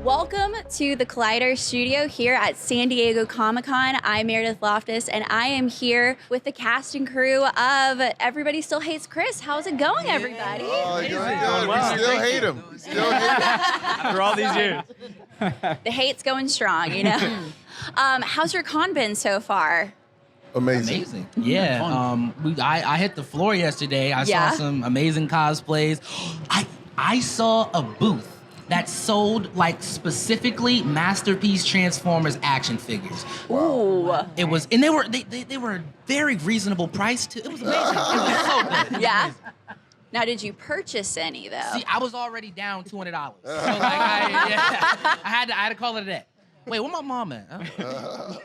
Welcome to the Collider Studio here at San Diego Comic-Con. I'm Meredith Loftus, and I am here with the cast and crew of Everybody Still Hates Chris. How's it going, everybody? Oh, doing good. We still hate him. After all these years. The hate's going strong, you know? How's your con been so far? Amazing. Yeah. I hit the floor yesterday. I saw some amazing cosplays. I saw a booth that sold like specifically Masterpiece Transformers action figures. Ooh. It was, and they were a very reasonable price too. It was amazing. It was so good. Yeah. Now, did you purchase any though? See, I was already down $200. So I had to call it a day. Wait, where my mom at?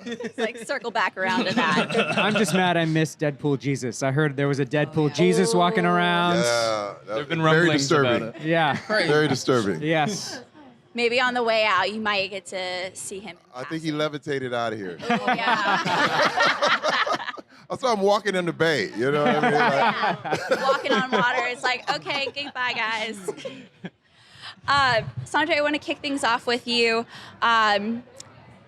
It's like circle back around to that. I'm just mad I missed Deadpool Jesus. I heard there was a Deadpool Jesus walking around. Yeah, There've been very rumblings disturbing. about it. Yeah. Very disturbing. Yes. Maybe on the way out, you might get to see him. I think he levitated out of here. Oh, yeah. I saw him walking in the bay. You know what I mean? Like, Walking on water. It's like, okay, goodbye, guys. Sanjay, I want to kick things off with you.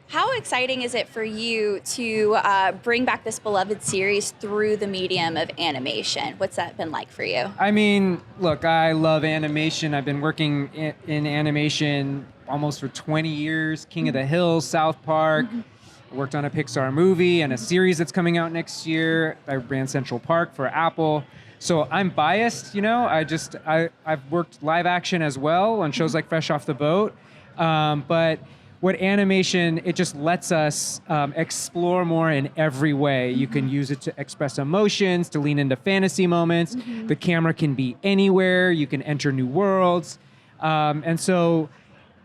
How exciting is it for you to bring back this beloved series through the medium of animation? What's that been like for you? I mean, look, I love animation. I've been working in animation almost for 20 years. King of the Hill, South Park. I worked on a Pixar movie and a series that's coming out next year. I ran Central Park for Apple. So I'm biased, you know. I've worked live action as well on shows like Fresh Off the Boat. But what animation, it just lets us explore more in every way. You can use it to express emotions, to lean into fantasy moments. The camera can be anywhere. You can enter new worlds. And so,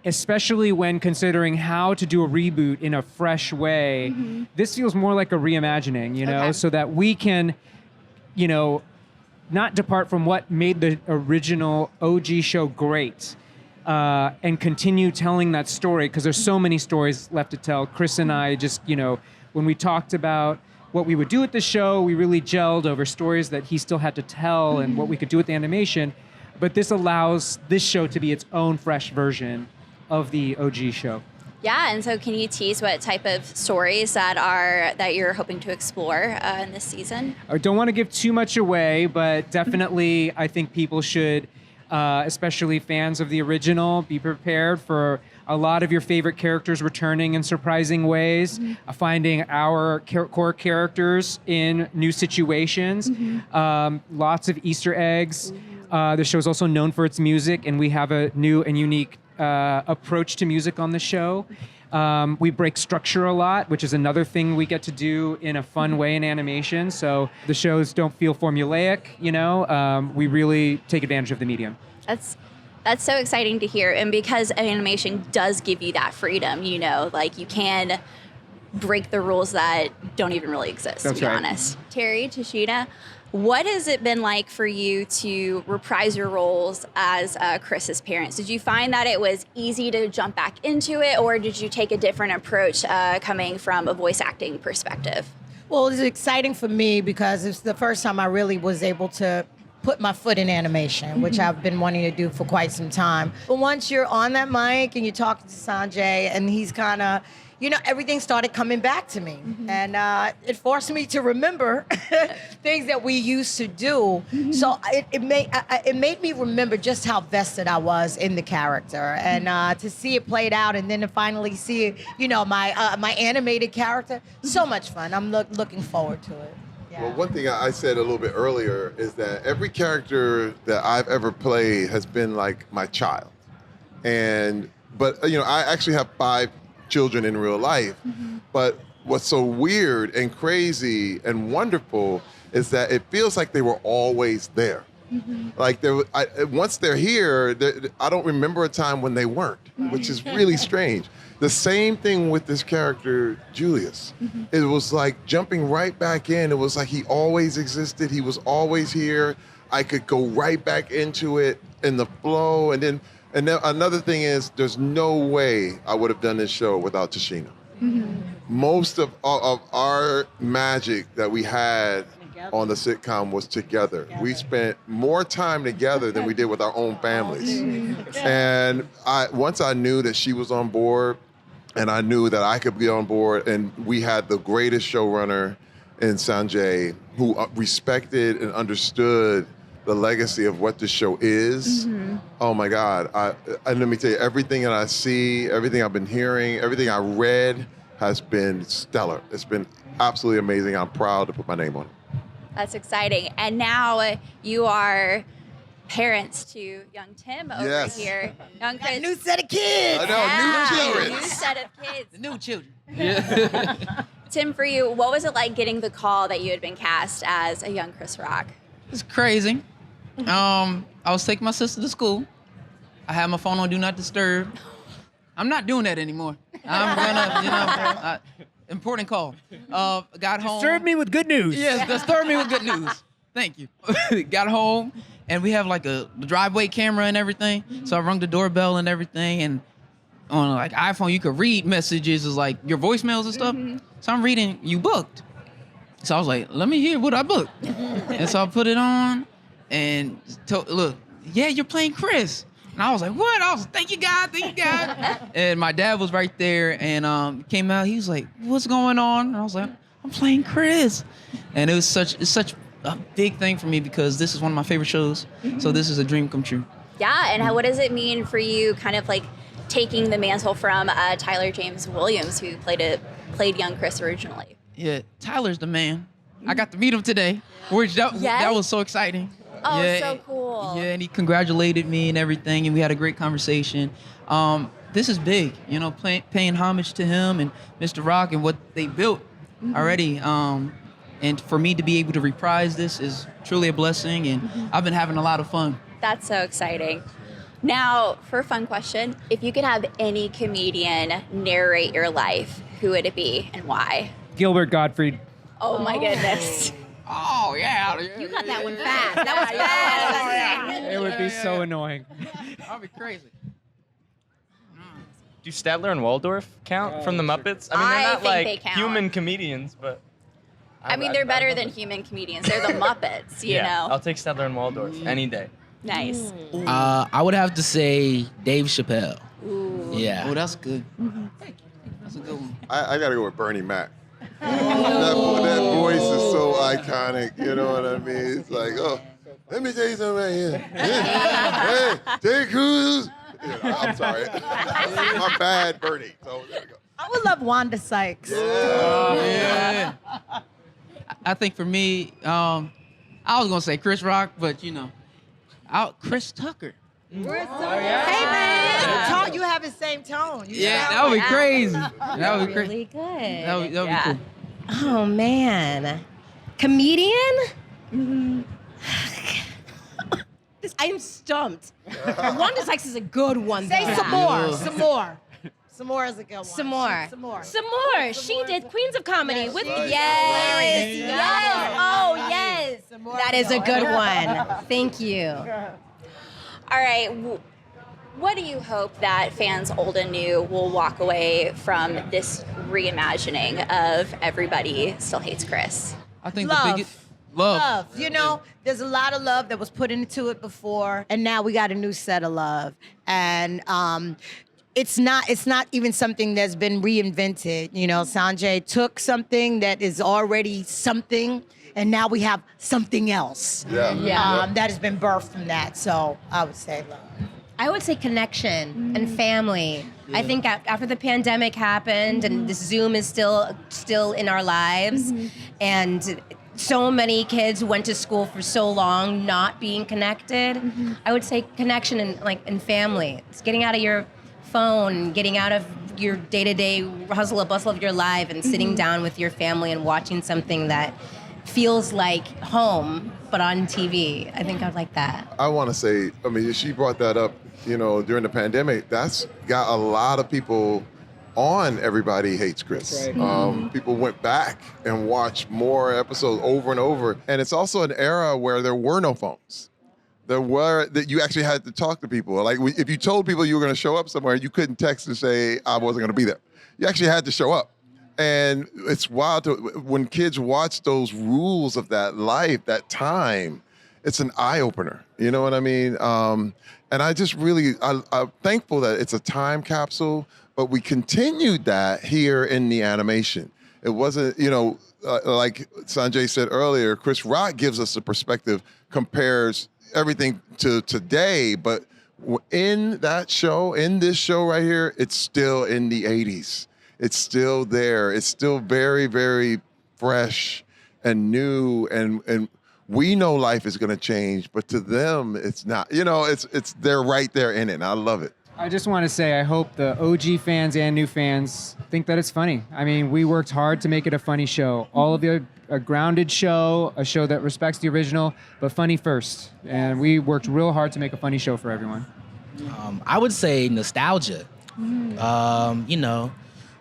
especially when considering how to do a reboot in a fresh way, this feels more like a reimagining, you know, so that we can, you know, not depart from what made the original OG show great. And continue telling that story, because there's so many stories left to tell. Chris and I just, you know, when we talked about what we would do with the show, we really gelled over stories that he still had to tell and what we could do with the animation. But this allows this show to be its own fresh version of the OG show. Yeah, and so can you tease what type of stories that you're hoping to explore in this season? I don't want to give too much away, but definitely I think people should, especially fans of the original, be prepared for a lot of your favorite characters returning in surprising ways, finding our core characters in new situations, lots of Easter eggs. The show is also known for its music, and we have a new and unique approach to music on the show. We break structure a lot, which is another thing we get to do in a fun way in animation. So the shows don't feel formulaic, you know. We really take advantage of the medium. That's so exciting to hear, and because animation does give you that freedom, you know, like you can break the rules that don't even really exist, to be honest. Terry, Tichina, what has it been like for you to reprise your roles as Chris's parents? Did you find that it was easy to jump back into it, or did you take a different approach coming from a voice acting perspective? Well, it's exciting for me because it's the first time I really was able to put my foot in animation, which I've been wanting to do for quite some time. But once you're on that mic and you're talking to Sanjay and he's kind of, you know, everything started coming back to me. And it forced me to remember things that we used to do. So it made me remember just how vested I was in the character. And to see it played out and then to finally see, you know, my animated character, so much fun. I'm looking forward to it. Yeah. well, one thing I said a little bit earlier is that every character that I've ever played has been like my child. But you know, I actually have 5 children in real life. But what's so weird and crazy and wonderful is that it feels like they were always there. Like once they're here, I don't remember a time when they weren't, which is really strange. The same thing with this character, Julius. It was like jumping right back in. It was like he always existed. He was always here. I could go right back into it in the flow. And then another thing is, there's no way I would have done this show without Tichina. Most of our magic that we had on the sitcom was together. We spent more time together than we did with our own families. And once I knew that she was on board, and I knew that I could be on board, and we had the greatest showrunner in Sanjay, who respected and understood the legacy of what the show is. Oh my God. And let me tell you, everything that I see, everything I've been hearing, everything I read has been stellar. It's been absolutely amazing. I'm proud to put my name on it. That's exciting. And now you are parents to young Tim over here. Young Chris. New set of kids. I know, new children. New set of kids. The new children. Tim, for you, what was it like getting the call that you had been cast as a young Chris Rock? It's crazy. I was taking my sister to school. I had my phone on Do Not Disturb. I'm not doing that anymore. I'm gonna, important call. Got home. Disturb me with good news. Yes, disturb me with good news. Thank you. Got home, and we have like the driveway camera and everything. So I rung the doorbell and everything, and on like iPhone, you could read messages as like your voicemails and stuff. So I'm reading, you booked. So I was like, let me hear what I booked. And so I put it on, and look, yeah, you're playing Chris. And I was like, what? I was like, thank you, God, thank you, God. And my dad was right there, and came out. He was like, what's going on? And I was like, I'm playing Chris. And it's such a big thing for me because this is one of my favorite shows. So this is a dream come true. Yeah, and what does it mean for you kind of like taking the mantle from Tyler James Williams, who played young Chris originally? Yeah, Tyler's the man. I got to meet him today, which that was so exciting. Oh, yeah, so cool. Yeah, and he congratulated me and everything, and we had a great conversation. This is big, paying homage to him and Mr. Rock and what they built already. And for me to be able to reprise this is truly a blessing, and I've been having a lot of fun. That's so exciting. Now, for a fun question, if you could have any comedian narrate your life, who would it be and why? Gilbert Gottfried. Oh my goodness. Oh, yeah. You got that one fast. That was fast. It would be so annoying. That'd be crazy. Do Statler and Waldorf count from the Muppets? I mean, I they're not think like they count. human comedians, but... I mean, they're better than human comedians. They're the Muppets, you know? I'll take Statler and Waldorf any day. Nice. I would have to say Dave Chappelle. Ooh. Yeah. Oh, that's good. Thank you. That's a good one. I got to go with Bernie Mac. That voice is so iconic, you know what I mean? It's like, oh, let me tell you something right here. Hey, Ted Cruz. I'm sorry. My bad, Bernie. So there we go. I would love Wanda Sykes. Yeah. I think for me, I was going to say Chris Rock, but, Chris Tucker. Hey, man. You have the same tone. That would be crazy. That would be crazy. Really good. That would be cool. Oh, man. Comedian? I'm stumped. Wanda Sykes is a good one. Say though. some more. Some more. Some more is a good one. Some more. Some more. Some more. She did Queens of Comedy Yes, with she did. Yes. Hilarious. Yes. Oh, yes. Some more. That is a good one. Thank you. All right. What do you hope that fans old and new will walk away from this reimagining of Everybody Still Hates Chris? I think Love. the biggest... Love. There's a lot of love that was put into it before, and now we got a new set of love. And it's not even something that's been reinvented. Sanjay took something that is already something, and now we have something else. Yeah. That has been birthed from that. So I would say love. I would say connection and family. I think after the pandemic happened and this Zoom is still in our lives, and so many kids went to school for so long not being connected. I would say connection and family. It's getting out of your phone, getting out of your day-to-day hustle and bustle of your life and sitting down with your family and watching something that feels like home, but on TV. I think I'd like that. I want to say, she brought that up, during the pandemic. That's got a lot of people on Everybody Hates Chris. Right. People went back and watched more episodes over and over. And it's also an era where there were no phones. That you actually had to talk to people. Like if you told people you were going to show up somewhere, you couldn't text and say, I wasn't going to be there. You actually had to show up. And it's wild when kids watch those rules of that life, that time, it's an eye opener. You know what I mean? And I just really, I'm thankful that it's a time capsule, but we continued that here in the animation. It wasn't, like Sanjay said earlier, Chris Rock gives us a perspective, compares everything to today, but in that show, in this show right here, it's still in the 80s. It's still there. It's still very, very fresh and new, and we know life is going to change, but to them, it's not. It's they're right there in it, and I love it. I just want to say I hope the OG fans and new fans think that it's funny. I mean, we worked hard to make it a funny show. All of you, a grounded show, a show that respects the original, but funny first. And we worked real hard to make a funny show for everyone. I would say nostalgia.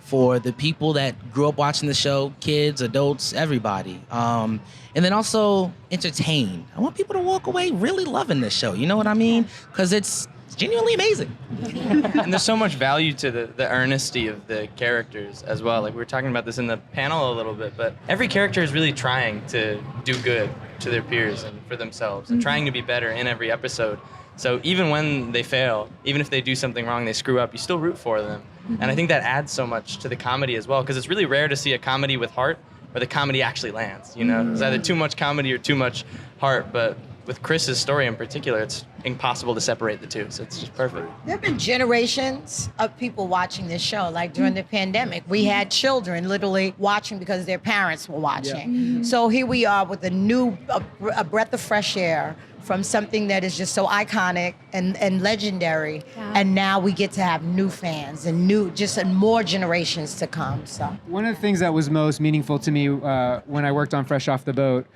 For the people that grew up watching the show, kids, adults, everybody. And then also entertain. I want people to walk away really loving this show. You know what I mean? Because it's genuinely amazing. And there's so much value to the earnesty of the characters as well. Like we were talking about this in the panel a little bit, but every character is really trying to do good to their peers and for themselves and trying to be better in every episode. So even when they fail, even if they do something wrong, they screw up, you still root for them. And I think that adds so much to the comedy as well, because it's really rare to see a comedy with heart where the comedy actually lands, It's either too much comedy or too much heart, but with Chris's story in particular, it's impossible to separate the two, so it's just perfect. There have been generations of people watching this show. Like during the pandemic, we had children literally watching because their parents were watching. So here we are with a breath of fresh air from something that is just so iconic and legendary. Yeah. And now we get to have new fans and more generations to come. So one of the things that was most meaningful to me when I worked on Fresh Off the Boat,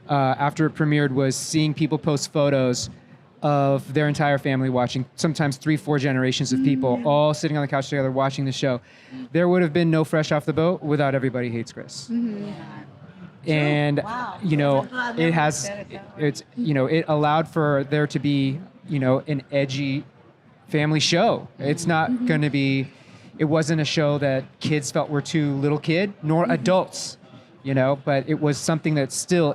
after it premiered, was seeing people post photos of their entire family watching, sometimes 3-4 generations of people all sitting on the couch together watching the show. There would have been no Fresh Off the Boat without Everybody Hates Chris. And it allowed for there to be an edgy family show. It's not going to be, it wasn't a show that kids felt were too little kid, nor adults, but it was something that still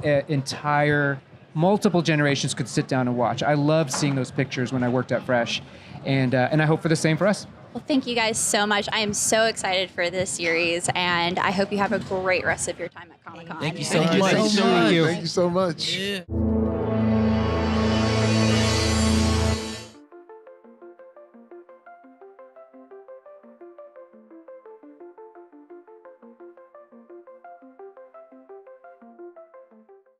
multiple generations could sit down and watch. I loved seeing those pictures when I worked at Fresh, and I hope for the same for us. Well, thank you guys so much. I am so excited for this series, and I hope you have a great rest of your time at Comic-Con. Thank you so much. much. Thank you so much. Yeah.